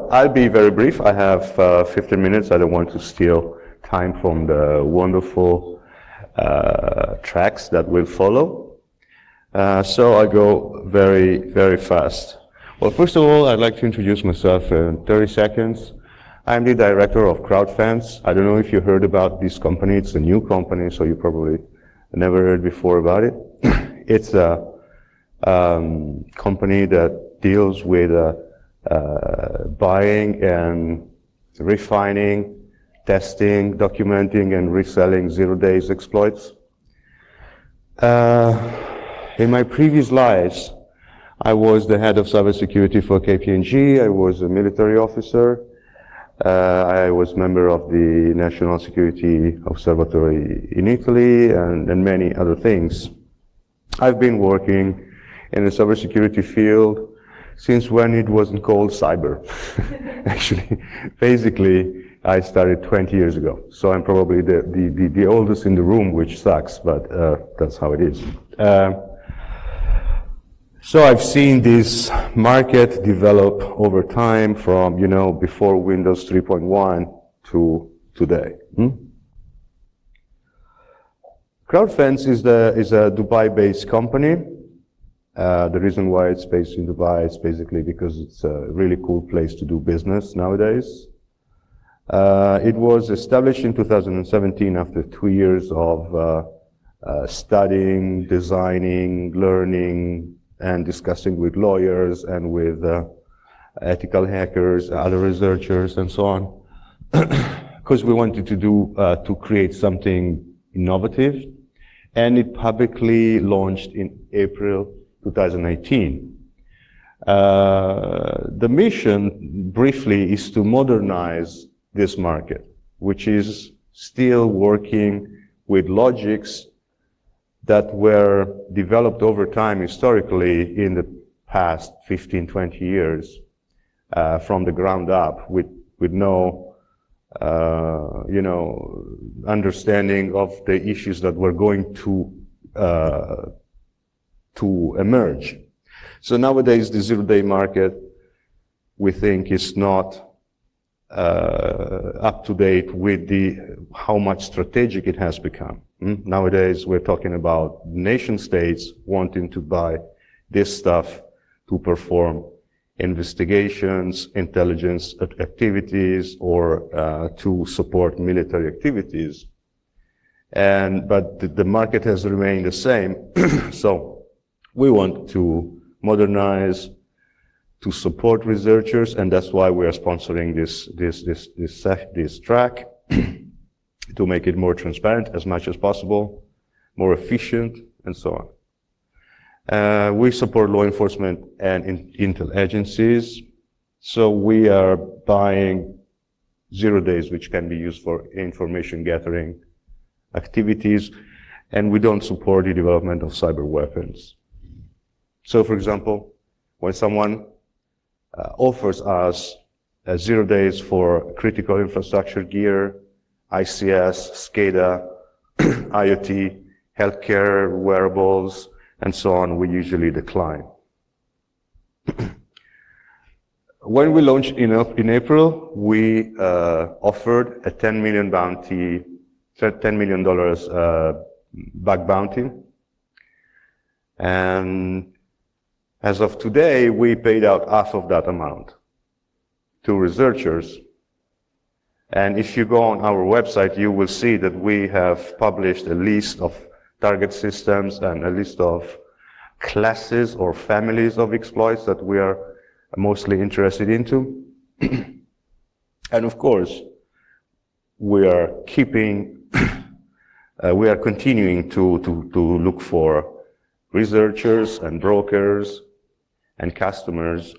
So I'll be very brief. I have 15 minutes. I don't want to steal time from the wonderful tracks that will follow. So I'll go very, very fast. Well, first of all, I'd like to introduce myself in 30 seconds. I'm the director of CrowdFence. I don't know if you heard about this company. It's a new company, so you probably never heard before about it. It's a company that deals with buying and refining, testing, documenting, and reselling zero-day exploits. In my previous lives, I was the head of cybersecurity for KPMG. I was a military officer. I was member of the National Security Observatory in Italy, and many other things. I've been working in the cybersecurity field since when it wasn't called cyber. Actually, basically, I started 20 years ago. So I'm probably the oldest in the room, which sucks, but that's how it is. So I've seen this market develop over time from, before Windows 3.1 to today. CrowdFence is a Dubai-based company. The reason why it's based in Dubai is basically because it's a really cool place to do business nowadays. It was established in 2017 after 2 years of studying, designing, learning, and discussing with lawyers and with ethical hackers, other researchers, and so on, because we wanted to create something innovative, and it publicly launched in April 2018. The mission, briefly, is to modernize this market, which is still working with logics that were developed over time historically in the past 15, 20 years from the ground up with no understanding of the issues that were going to emerge. So nowadays the zero-day market, we think, is not up to date with how much strategic it has become. Nowadays, we're talking about nation states wanting to buy this stuff to perform investigations, intelligence activities, or to support military activities. But the market has remained the same. So we want to modernize, to support researchers, and that's why we are sponsoring this track. To make it more transparent as much as possible, more efficient, and so on. We support law enforcement and intel agencies. So we are buying 0 days, which can be used for information gathering activities, and we don't support the development of cyber weapons. So, for example, when someone offers us 0 days for critical infrastructure gear, ICS, SCADA, IoT, healthcare, wearables, and so on, we usually decline. When we launched in April, we offered a $10 million bounty, $10 million bug bounty. And as of today, we paid out half of that amount to researchers. And if you go on our website, you will see that we have published a list of target systems and a list of classes or families of exploits that we are mostly interested into. And of course, we are continuing to look for researchers and brokers and customers.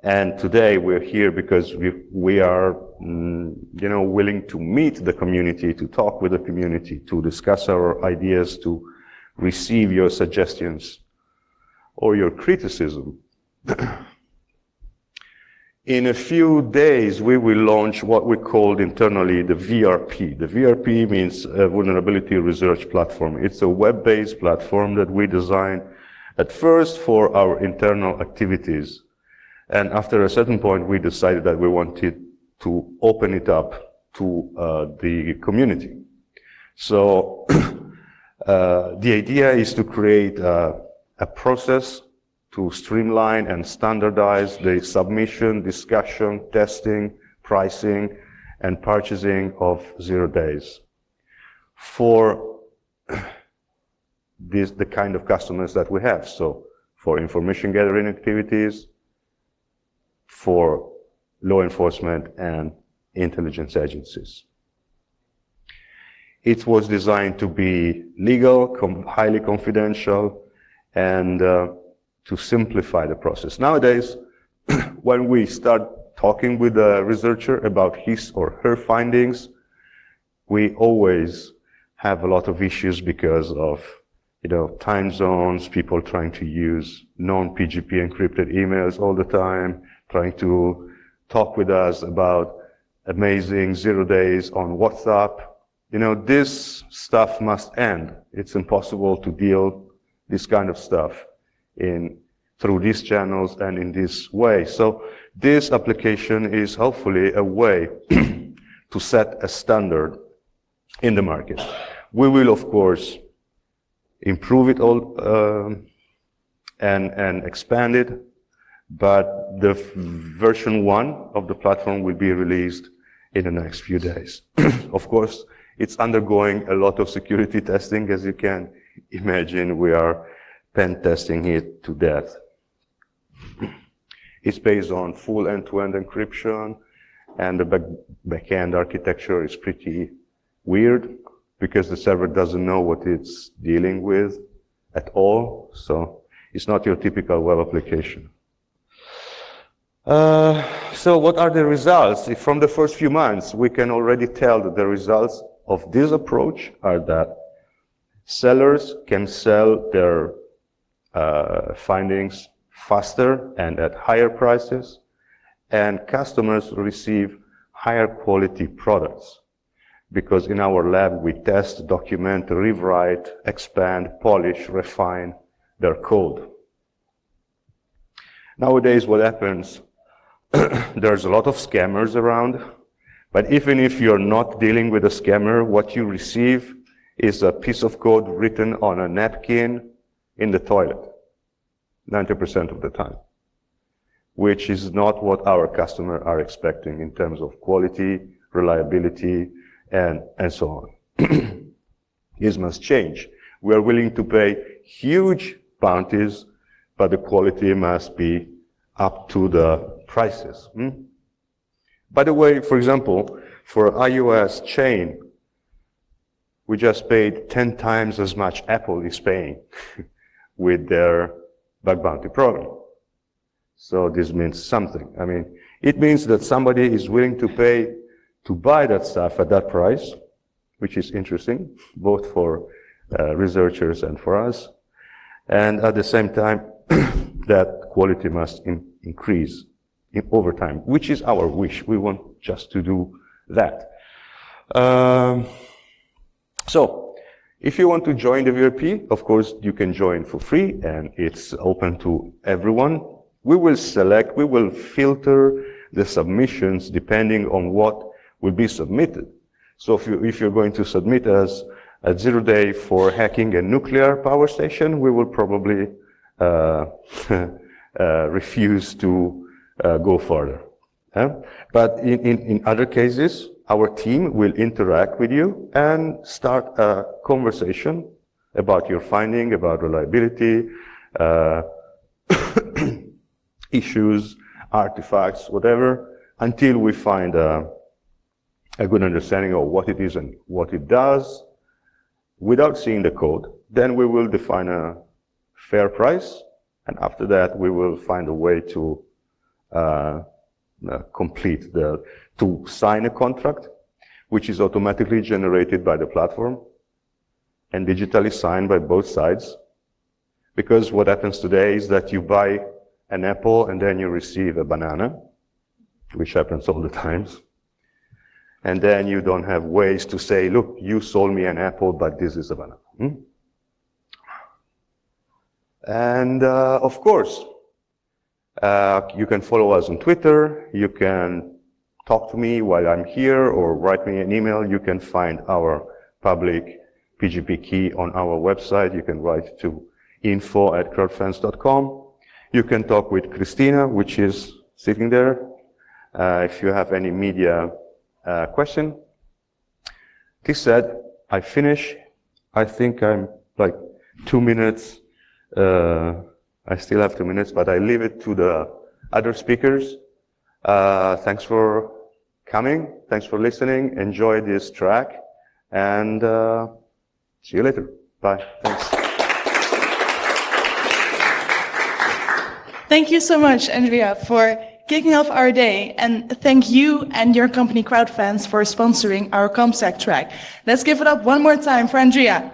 And today we're here because we are, willing to meet the community, to talk with the community, to discuss our ideas, to receive your suggestions or your criticism. In a few days, we will launch what we called internally the VRP. The VRP means Vulnerability Research Platform. It's a web-based platform that we designed at first for our internal activities. And after a certain point, we decided that we wanted to open it up to the community. So the idea is to create a process to streamline and standardize the submission, discussion, testing, pricing, and purchasing of 0 days for the kind of customers that we have. So for information gathering activities, for law enforcement and intelligence agencies. It was designed to be legal, highly confidential, and to simplify the process. Nowadays, when we start talking with a researcher about his or her findings, we always have a lot of issues because of time zones, people trying to use non-PGP encrypted emails all the time, trying to talk with us about amazing 0 days on WhatsApp. This stuff must end. It's impossible to deal this kind of stuff through these channels and in this way. So this application is hopefully a way to set a standard in the market. We will, of course, improve it all and expand it, but the version 1 of the platform will be released in the next few days. Of course, it's undergoing a lot of security testing. As you can imagine, we are pen testing it to death. It's based on full end-to-end encryption, and the back-end architecture is pretty weird because the server doesn't know what it's dealing with at all. So it's not your typical web application. So what are the results? From the first few months, we can already tell that the results of this approach are that sellers can sell their findings faster and at higher prices, and customers receive higher quality products. Because in our lab, we test, document, rewrite, expand, polish, refine their code. Nowadays, what happens, there's a lot of scammers around, but even if you're not dealing with a scammer, what you receive is a piece of code written on a napkin in the toilet, 90% of the time, which is not what our customers are expecting in terms of quality, reliability, and so on. This must change. We are willing to pay huge bounties, but the quality must be up to the prices. By the way, for example, for iOS chain, we just paid 10 times as much Apple is paying with their bug bounty program. So this means something. I mean, it means that somebody is willing to pay to buy that stuff at that price, which is interesting, both for researchers and for us. And at the same time, that quality must increase over time, which is our wish. We want just to do that. So, if you want to join the VRP, of course, you can join for free, and it's open to everyone. We will filter the submissions depending on what will be submitted. So if you're going to submit us a 0 day for hacking a nuclear power station, we will probably refuse to go further. But in other cases, our team will interact with you and start a conversation about your finding, about reliability, issues, artifacts, whatever, until we find a good understanding of what it is and what it does without seeing the code. Then we will define a fair price, and after that we will find a way to to sign a contract, which is automatically generated by the platform and digitally signed by both sides. Because what happens today is that you buy an apple and then you receive a banana, which happens all the times. And then you don't have ways to say, look, you sold me an apple, but this is a banana. And of course, You can follow us on Twitter. You can talk to me while I'm here or write me an email. You can find our public PGP key on our website. You can write to info@crowdfence.com. You can talk with Christina, which is sitting there, if you have any media question. This said, I finish. I think I'm like 2 minutes. I still have 2 minutes, but I leave it to the other speakers. Thanks for coming. Thanks for listening. Enjoy this track. And see you later. Bye. Thanks. Thank you so much, Andrea, for kicking off our day. And thank you and your company, CrowdFence, for sponsoring our COMMSEC track. Let's give it up one more time for Andrea.